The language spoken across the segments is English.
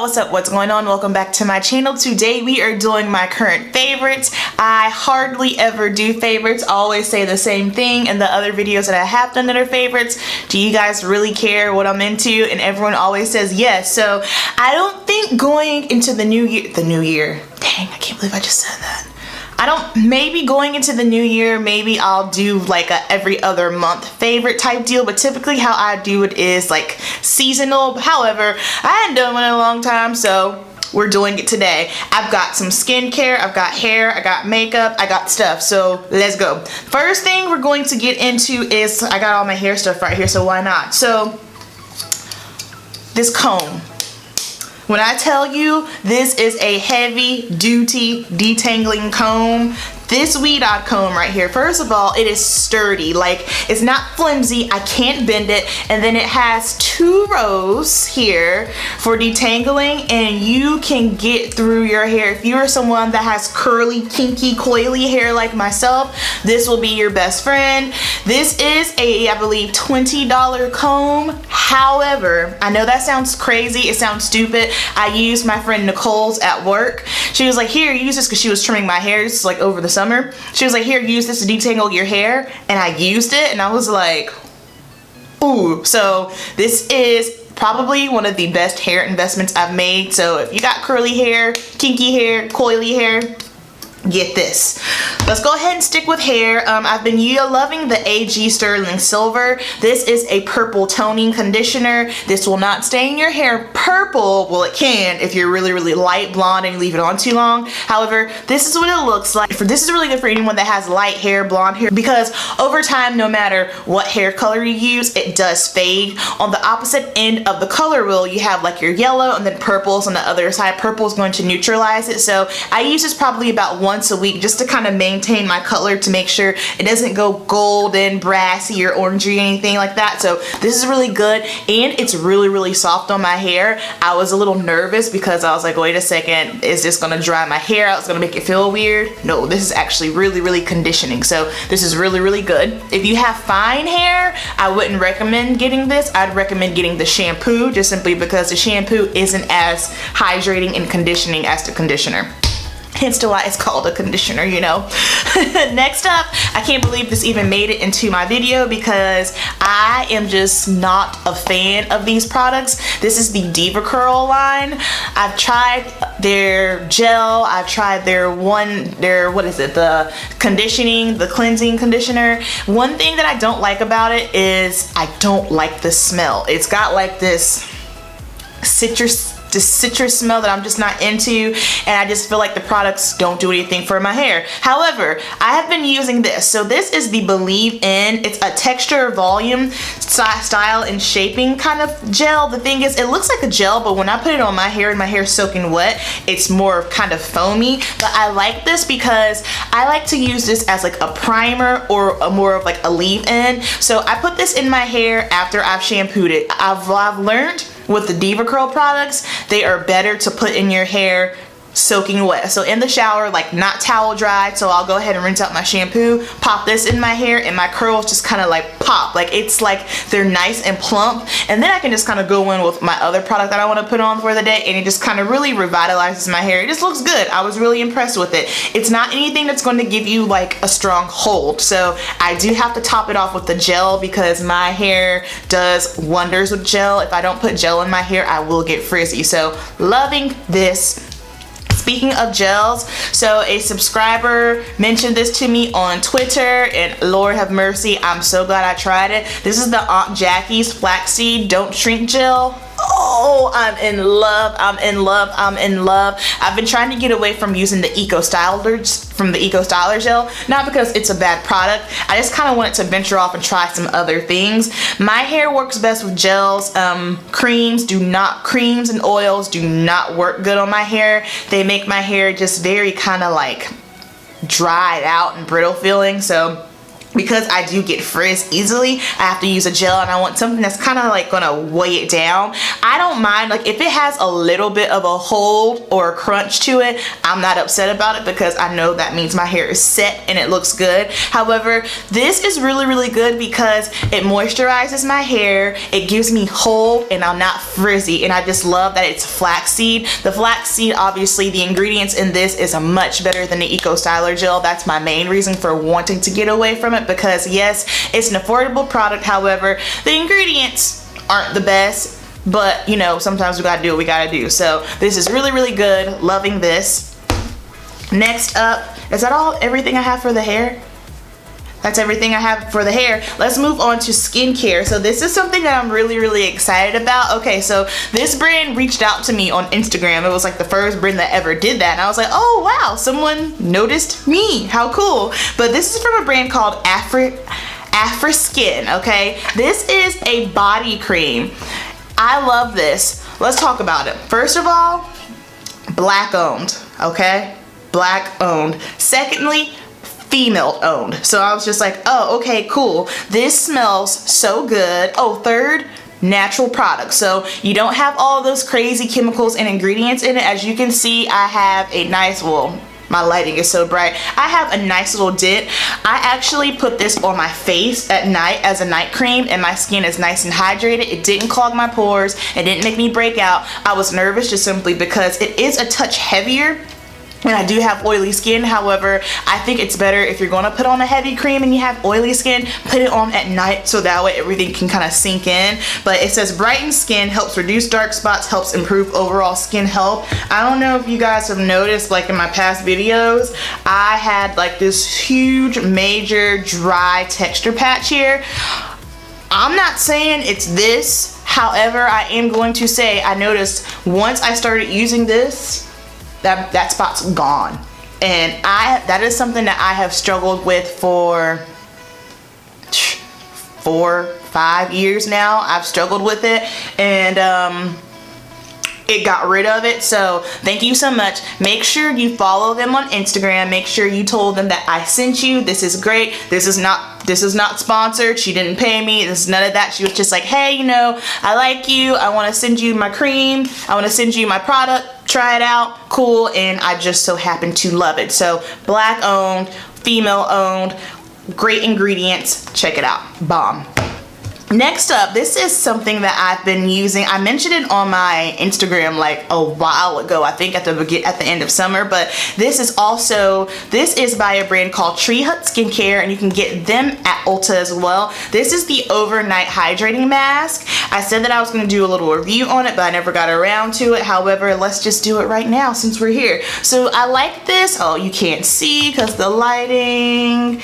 what's going on? Welcome back to my channel. Today we are doing my current favorites. I hardly ever do favorites, always say the same thing in the other videos that I have done that are favorites. Do you guys really care what I'm into? And everyone always says yes. So I don't think going into the new year, dang, I can't believe I just said that. Maybe going into the new year, maybe I'll do like a every other month favorite type deal, but typically how I do it is like seasonal. However, I hadn't done one in a long time, so we're doing it today. I've got some skincare, I've got hair, I got makeup, I got stuff, so let's go. First thing we're going to get into is, I got all my hair stuff right here, so why not? So, this comb. When I tell you this is a heavy duty detangling comb, this Ouidad comb right here, first of all, it is sturdy. Like, it's not flimsy, I can't bend it, and then it has 2 rows here for detangling, and you can get through your hair. If you are someone that has curly, kinky, coily hair like myself, this will be your best friend. This is a, I believe, $20 comb. However, I know that sounds crazy, it sounds stupid. I used my friend Nicole's at work. She was like, here, use this, because she was trimming my hair. This is like over the summer. She was like, here, use this to detangle your hair. And I used it and I was like, ooh. So this is probably one of the best hair investments I've made. So if you got curly hair, kinky hair, coily hair, get this. Let's go ahead and stick with hair. I've been loving the AG Sterling Silver. This is a purple toning conditioner. This will not stain your hair purple. Well, it can if you're really light blonde and you leave it on too long. However, this is what it looks like. This is really good for anyone that has light hair, blonde hair, because over time, no matter what hair color you use, it does fade. On the opposite end of the color wheel, you have like your yellow and then purples on the other side. Purple is going to neutralize it. So I use this probably about once a week just to kind of maintain my color, to make sure it doesn't go golden, brassy, or orangey, anything like that. So this is really good, and it's really soft on my hair. I was a little nervous because I was like, wait a second, is this gonna dry my hair out? It's gonna make it feel weird. No, this is actually really conditioning. So this is really good. If you have fine hair, I wouldn't recommend getting this. I'd recommend getting the shampoo, just simply because the shampoo isn't as hydrating and conditioning as the conditioner. Hence to why it's called a conditioner, you know. Next up, I can't believe this even made it into my video because I am just not a fan of these products. This is the Diva Curl line. I've tried their gel, I've tried their what is it, the conditioning, the cleansing conditioner. One thing that I don't like about it is I don't like the smell. It's got like this citrus smell that I'm just not into, and I just feel like the products don't do anything for my hair. However, I have been using this. So this is the Believe In. It's a texture, volume, style, and shaping kind of gel. The thing is, it looks like a gel, but when I put it on my hair and my hair is soaking wet, it's more kind of foamy. But I like this because I like to use this as like a primer or more of like a leave-in. So I put this in my hair after I've shampooed it. I've learned with the Diva Curl products, they are better to put in your hair soaking wet. So in the shower, like not towel dried, so I'll go ahead and rinse out my shampoo, pop this in my hair, and my curls just kind of like pop. Like it's like they're nice and plump, and then I can just kind of go in with my other product that I want to put on for the day, and it just kind of really revitalizes my hair. It just looks good. I was really impressed with it. It's not anything that's going to give you like a strong hold, so I do have to top it off with the gel because my hair does wonders with gel. If I don't put gel in my hair, I will get frizzy. So loving this. Speaking of gels, so a subscriber mentioned this to me on Twitter, and Lord have mercy, I'm so glad I tried it. This is the Aunt Jackie's Flaxseed Don't Shrink Gel. Oh, I'm in love, I'm in love, I'm in love. I've been trying to get away from using the Eco Styler gel, not because it's a bad product. I just kind of wanted to venture off and try some other things. My hair works best with gels. Creams and oils do not work good on my hair. They make my hair just very kind of like dried out and brittle feeling. So because I do get frizz easily, I have to use a gel, and I want something that's kind of like gonna weigh it down. I don't mind, like if it has a little bit of a hold or a crunch to it, I'm not upset about it because I know that means my hair is set and it looks good. However, this is really, really good because it moisturizes my hair, it gives me hold, and I'm not frizzy, and I just love that it's flaxseed. The flaxseed, obviously the ingredients in this is much better than the Eco Styler gel. That's my main reason for wanting to get away from it, because yes, it's an affordable product. However, the ingredients aren't the best, but you know, sometimes we gotta do what we gotta do. So this is really, really good. Loving this. Next up, is that everything I have for the hair? That's everything I have for the hair. Let's move on to skincare. So this is something that I'm really, really excited about. Okay, so this brand reached out to me on Instagram. It was like the first brand that ever did that. And I was like, oh wow, someone noticed me. How cool. But this is from a brand called Afrikskin, okay? This is a body cream. I love this. Let's talk about it. First of all, Black owned, okay? Black owned. Secondly, female owned. So I was just like, oh, okay, cool. This smells so good. Oh, third, natural product. So you don't have all those crazy chemicals and ingredients in it. As you can see, I have a nice, well, my lighting is so bright. I have a nice little dip. I actually put this on my face at night as a night cream, and my skin is nice and hydrated. It didn't clog my pores. It didn't make me break out. I was nervous just simply because it is a touch heavier, and I do have oily skin. However, I think it's better if you're going to put on a heavy cream and you have oily skin, put it on at night so that way everything can kind of sink in. But it says brighten skin, helps reduce dark spots, helps improve overall skin health. I don't know if you guys have noticed, like in my past videos, I had like this huge major dry texture patch here. I'm not saying it's this. However, I am going to say I noticed once I started using this, that spot's gone, and that is something that I have struggled with for 4-5 years now. I've struggled with it, and it got rid of it. So thank you so much. Make sure you follow them on Instagram. Make sure you told them that I sent you. This is great. This is not sponsored. She didn't pay me. This is none of that. She was just like, hey, you know, I like you. I want to send you my cream. I want to send you my product. Try it out. Cool. And I just so happen to love it. So Black owned, female owned, great ingredients. Check it out. Bomb. Next up, this is something that I've been using. I mentioned it on my Instagram like a while ago, I think at the end of summer, but this is by a brand called Tree Hut Skincare, and you can get them at Ulta as well. This is the overnight hydrating mask. I said that I was going to do a little review on it, but I never got around to it. However, let's just do it right now since we're here. So I like this. Oh, you can't see because the lighting.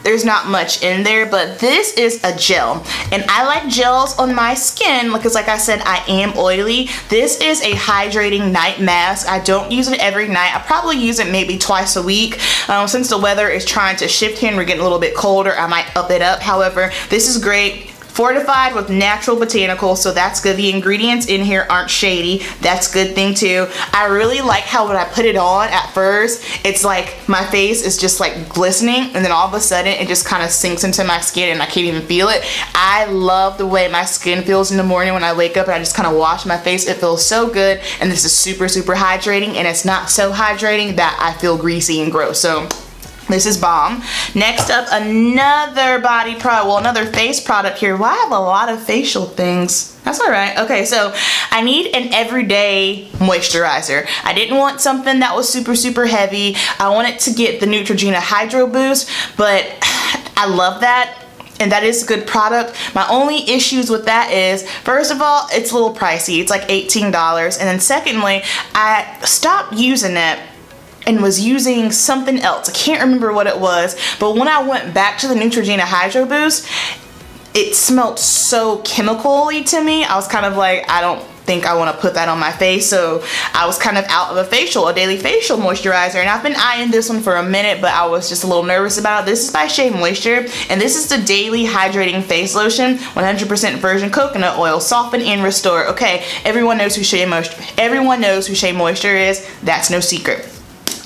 There's not much in there, but this is a gel, and I like gels on my skin because, like I said, I am oily. This is a hydrating night mask. I don't use it every night. I probably use it maybe twice a week. Since the weather is trying to shift here and we're getting a little bit colder, I might up it up. However, this is great. Fortified with natural botanicals, so that's good. The ingredients in here aren't shady. That's a good thing too. I really like how when I put it on at first, it's like my face is just like glistening, and then all of a sudden it just kind of sinks into my skin and I can't even feel it. I love the way my skin feels in the morning when I wake up and I just kind of wash my face. It feels so good, and this is super, super hydrating, and it's not so hydrating that I feel greasy and gross. So this is bomb. Next up, another body product, well, another face product here. Well, I have a lot of facial things. That's all right. Okay, so I need an everyday moisturizer. I didn't want something that was super, super heavy. I wanted to get the Neutrogena Hydro Boost, but I love that. And that is a good product. My only issues with that is, first of all, it's a little pricey. It's like $18. And then secondly, I stopped using it and was using something else. I can't remember what it was, but when I went back to the Neutrogena Hydro Boost, it smelled so chemical-y to me. I was kind of like, I don't think I want to put that on my face, so I was kind of out of a daily facial moisturizer, and I've been eyeing this one for a minute, but I was just a little nervous about it. This is by Shea Moisture, and this is the Daily Hydrating Face Lotion, 100% virgin coconut oil, soften and restore. Okay, everyone knows who Shea Moisture is. That's no secret.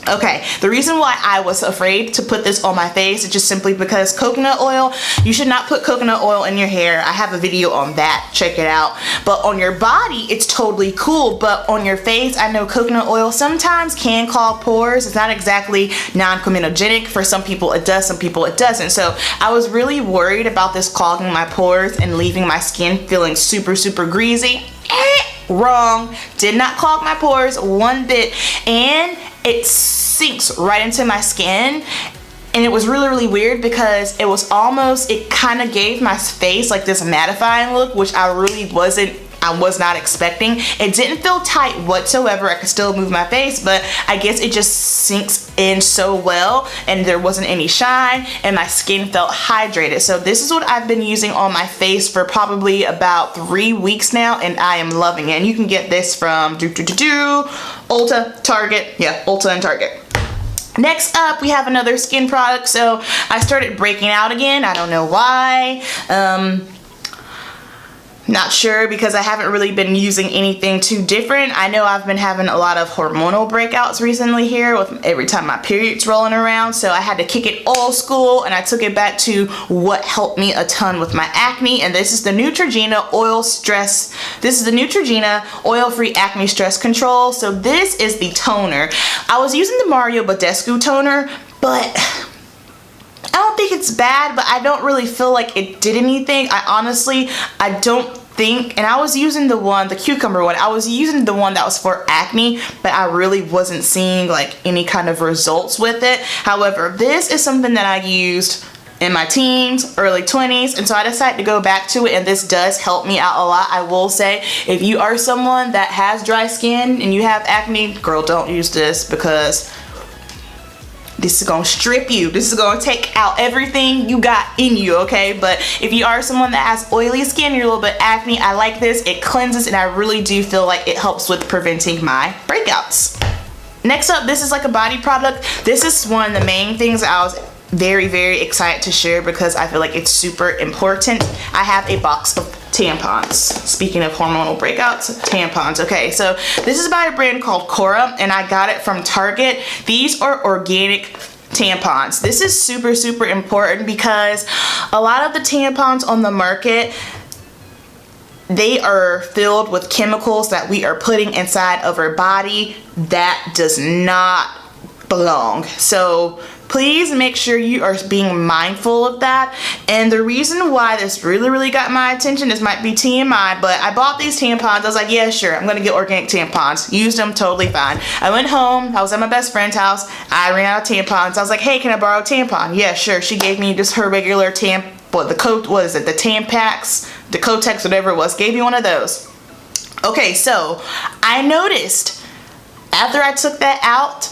Okay, the reason why I was afraid to put this on my face is just simply because coconut oil, you should not put coconut oil in your hair. I have a video on that, check it out. But on your body, it's totally cool, but on your face, I know coconut oil sometimes can clog pores. It's not exactly non-comedogenic. For some people it does, some people it doesn't. So I was really worried about this clogging my pores and leaving my skin feeling super, super greasy. Wrong. Did not clog my pores one bit, and it sinks right into my skin. And it was really, really weird because it was almost, it kind of gave my face like this mattifying look, which I was not expecting. It didn't feel tight whatsoever. I could still move my face, but I guess it just sinks in so well, and there wasn't any shine, and my skin felt hydrated. So this is what I've been using on my face for probably about 3 weeks now, and I am loving it. And you can get this from Ulta, Target. Yeah, Ulta and Target. Next up, we have another skin product. So I started breaking out again. I don't know why. Not sure, because I haven't really been using anything too different. I know I've been having a lot of hormonal breakouts recently here with every time my period's rolling around, so I had to kick it old school and I took it back to what helped me a ton with my acne, and this is the Neutrogena oil-free acne stress control. So this is the toner. I was using the Mario Badescu toner, but I don't think it's bad, but I don't really feel like it did anything. I don't think, and I was using the cucumber one. I was using the one that was for acne, but I really wasn't seeing like any kind of results with it. However, this is something that I used in my teens, early 20s, and so I decided to go back to it, and this does help me out a lot. I will say, if you are someone that has dry skin and you have acne, girl, don't use this, because this is gonna strip you. This is gonna take out everything you got in you, okay? But if you are someone that has oily skin, you're a little bit acne, I like this. It cleanses, and I really do feel like it helps with preventing my breakouts. Next up, this is like a body product. This is one of the main things I was very, very excited to share because I feel like it's super important. I have a box of tampons. Speaking of hormonal breakouts, tampons. Okay, so this is by a brand called Cora, and I got it from Target. These are organic tampons. This is super, super important because a lot of the tampons on the market, they are filled with chemicals that we are putting inside of our body that does not belong. So please make sure you are being mindful of that. And the reason why this really, really got my attention, this might be TMI, but I bought these tampons. I was like, yeah, sure, I'm gonna get organic tampons. Used them, totally fine. I went home, I was at my best friend's house, I ran out of tampons. I was like, hey, can I borrow a tampon? Yeah, sure. She gave me just her regular the Tampax, the Kotex, whatever it was, gave me one of those. Okay, so I noticed after I took that out,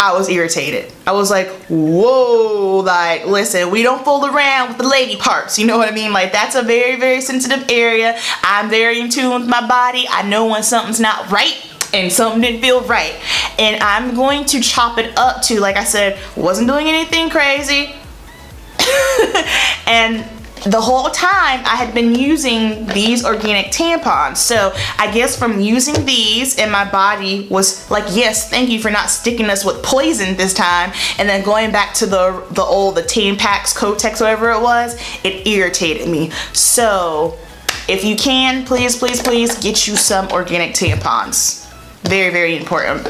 I was irritated. I was like, whoa, like, listen, we don't fool around with the lady parts, you know what I mean? Like, that's a very, very sensitive area. I'm very in tune with my body. I know when something's not right and something didn't feel right. And I'm going to chop it up to, like I said, wasn't doing anything crazy. And the whole time I had been using these organic tampons. So I guess from using these, and my body was like, yes, thank you for not sticking us with poison this time. And then going back to the Tampax, Kotex, whatever it was, it irritated me. So if you can, please, please, please get you some organic tampons. Very, very important.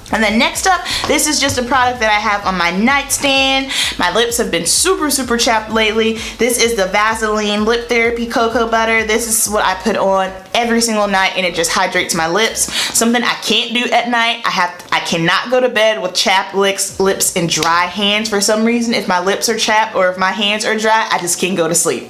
And then next up, this is just a product that I have on my nightstand. My lips have been super, super chapped lately. This is the Vasiline Lip Thearpy Coco Butter. This is what I put on every single night, and it just hydrates my lips. Something I can't do at night. I cannot go to bed with chapped lips and dry hands for some reason. If my lips are chapped or if my hands are dry, I just can't go to sleep.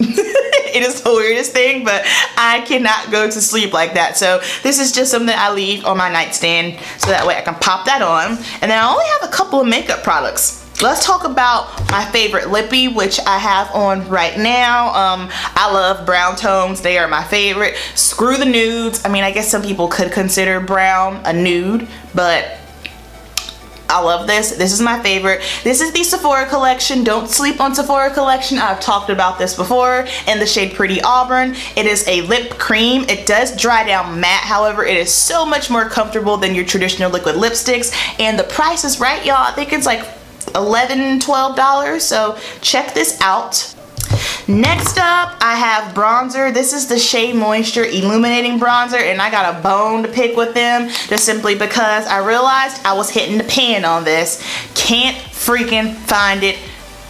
It is the weirdest thing, but I cannot go to sleep like that. So this is just something I leave on my nightstand so that way I can pop that on. And then I only have a couple of makeup products. Let's talk about my favorite lippy, which I have on right now. I love brown tones. They are my favorite. Screw the nudes. I mean, I guess some people could consider brown a nude, but I love this. This is my favorite. This is the Sephora collection. Don't sleep on Sephora collection. I've talked about this before in the shade Pretty Auburn. It is a lip cream. It does dry down matte. However, it is so much more comfortable than your traditional liquid lipsticks. And the price is right, y'all. I think it's like $11, $12. So check this out. Next up, I have bronzer. This is the Shea Moisture Illuminating Bronzer, and I got a bone to pick with them just simply because I realized I was hitting the pan on this. Can't freaking find it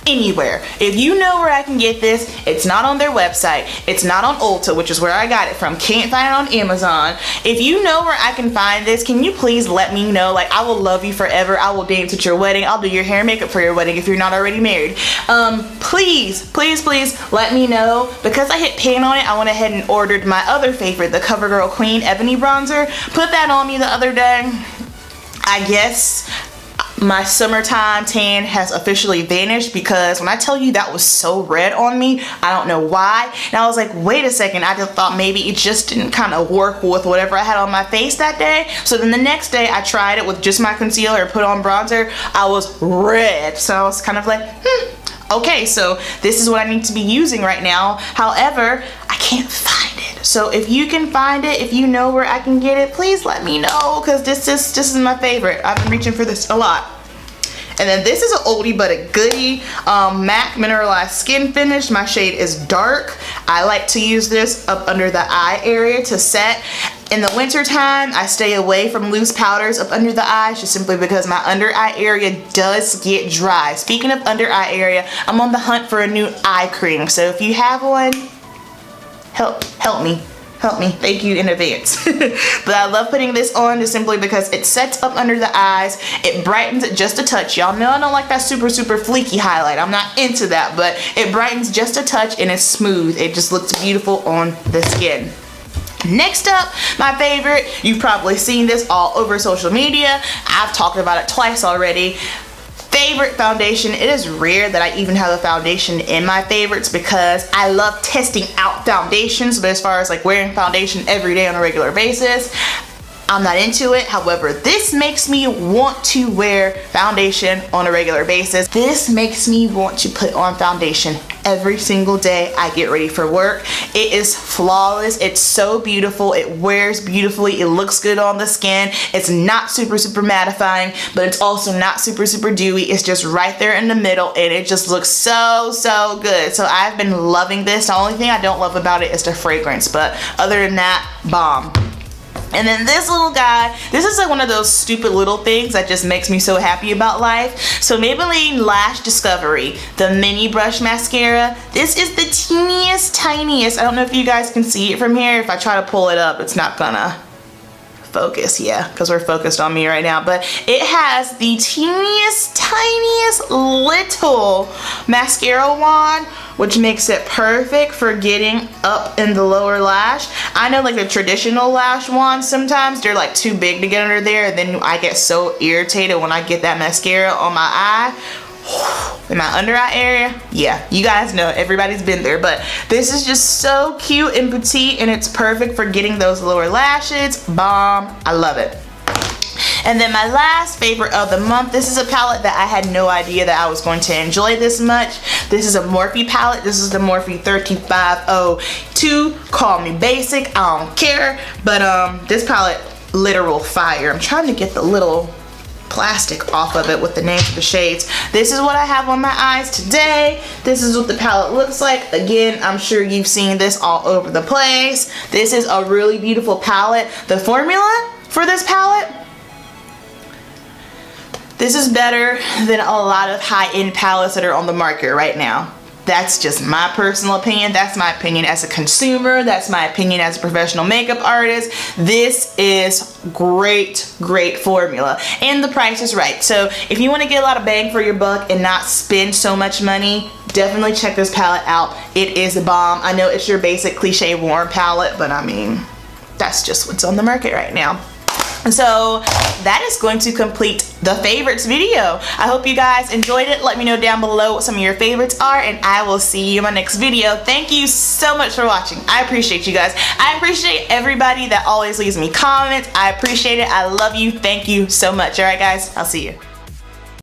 anywhere. If you know where I can get this, it's not on their website. It's not on Ulta, which is where I got it from. Can't find it on Amazon. If you know where I can find this, can you please let me know? Like, I will love you forever. I will dance at your wedding. I'll do your hair and makeup for your wedding if you're not already married. Please, please, please let me know. Because I hit pan on it, I went ahead and ordered my other favorite, the CoverGirl Queen Ebony Bronzer. Put that on me the other day. I guess my summertime tan has officially vanished, because when I tell you that was so red on me, I don't know why. And I was like, wait a second, I just thought maybe it just didn't kind of work with whatever I had on my face that day. So then the next day I tried it with just my concealer, put on bronzer, I was red. So I was kind of like, okay, so this is what I need to be using right now. However, I can't find it. So if you can find it, if you know where I can get it, please let me know, because this is my favorite. I've been reaching for this a lot. And then this is an oldie but a goodie, MAC Mineralized Skin Finish. My shade is dark. I like to use this up under the eye area to set. In the winter time, I stay away from loose powders up under the eyes, just simply because my under eye area does get dry. Speaking of under eye area, I'm on the hunt for a new eye cream. So if you have one, help me. Help me. Thank you in advance. But I love putting this on just simply because it sets up under the eyes. It brightens it just a touch. Y'all know I don't like that super fleeky highlight. I'm not into that, but it brightens just a touch and it's smooth. It just looks beautiful on the skin. Next up, my favorite. You've probably seen this all over social media. I've talked about it twice already. Favorite foundation. It is rare that I even have a foundation in my favorites, because I love testing out foundations, but as far as like wearing foundation every day on a regular basis, I'm not into it. However, this makes me want to wear foundation on a regular basis. This makes me want to put on foundation every single day I get ready for work. It is flawless. It's so beautiful. It wears beautifully. It looks good on the skin. It's not super mattifying, but it's also not super dewy. It's just right there in the middle, and it just looks so good. So I've been loving this. The only thing I don't love about it is the fragrance, but other than that, bomb. And then this little guy, this is like one of those stupid little things that just makes me so happy about life. So Maybeline Lash Discovery, the mini brush mascara. This is the teeniest, tiniest. I don't know if you guys can see it from here. If I try to pull it up, it's not gonna focus, yeah, because we're focused on me right now. But it has the teeniest, tiniest little mascara wand, which makes it perfect for getting up in the lower lash. I know like the traditional lash wands, sometimes they're like too big to get under there, and then I get so irritated when I get that mascara on my eye. In my under eye area, yeah, you guys know, everybody's been there, but this is just so cute and petite, and it's perfect for getting those lower lashes. Bomb. I love it. And then my last favorite of the month, this is a palette that I had no idea that I was going to enjoy this much. This is a Morphe palette. This is the Morphe 13502. Call me basic, I don't care, but this palette, literal fire. I'm trying to get the little plastic off of it with the names of the shades. This is what I have on my eyes today. This is what the palette looks like. Again, I'm sure you've seen this all over the place. This is a really beautiful palette. The formula for this palette, this is better than a lot of high-end palettes that are on the market right now. That's just my personal opinion. That's my opinion as a consumer. That's my opinion as a professional makeup artist. This is great formula, and the price is right. So if you want to get a lot of bang for your buck and not spend so much money, definitely check this palette out. It is a bomb. I know it's your basic cliche warm palette, but I mean, that's just what's on the market right now. So that is going to complete the favorites video. I hope you guys enjoyed it. Let me know down below what some of your favorites are, and I will see you in my next video. Thank you so much for watching. I appreciate you guys. I appreciate everybody that always leaves me comments. I appreciate it. I love you. Thank you so much. All right, guys, I'll see you.